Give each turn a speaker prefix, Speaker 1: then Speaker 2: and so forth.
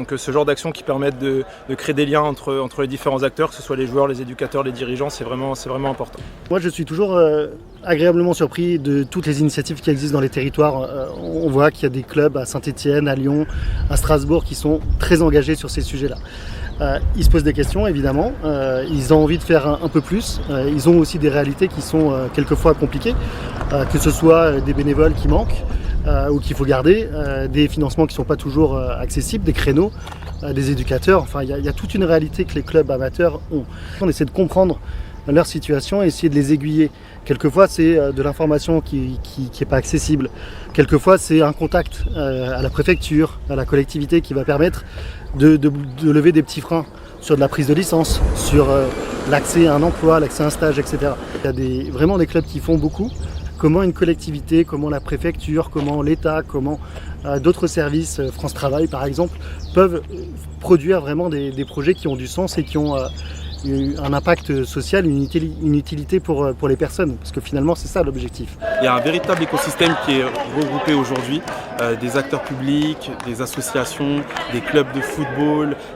Speaker 1: Donc ce genre d'actions qui permettent de créer des liens entre les différents acteurs, que ce soit les joueurs, les éducateurs, les dirigeants, c'est vraiment important.
Speaker 2: Moi je suis toujours agréablement surpris de toutes les initiatives qui existent dans les territoires. On voit qu'il y a des clubs à Saint-Étienne, à Lyon, à Strasbourg qui sont très engagés sur ces sujets-là. Ils se posent des questions évidemment, ils ont envie de faire un peu plus, ils ont aussi des réalités qui sont quelquefois compliquées, que ce soit des bénévoles qui manquent, ou qu'il faut garder, des financements qui ne sont pas toujours accessibles, des créneaux, des éducateurs, enfin il y a toute une réalité que les clubs amateurs ont. On essaie de comprendre leur situation et essayer de les aiguiller. Quelquefois c'est de l'information qui n'est pas accessible, quelquefois c'est un contact à la préfecture, à la collectivité qui va permettre de lever des petits freins sur de la prise de licence, sur l'accès à un emploi, l'accès à un stage, etc. Il y a vraiment des clubs qui font beaucoup. Comment une collectivité, comment la préfecture, comment l'État, comment d'autres services, France Travail par exemple, peuvent produire vraiment des projets qui ont du sens et qui ont un impact social, une utilité pour les personnes, parce que finalement c'est ça l'objectif.
Speaker 3: Il y a un véritable écosystème qui est regroupé aujourd'hui, des acteurs publics, des associations, des clubs de football.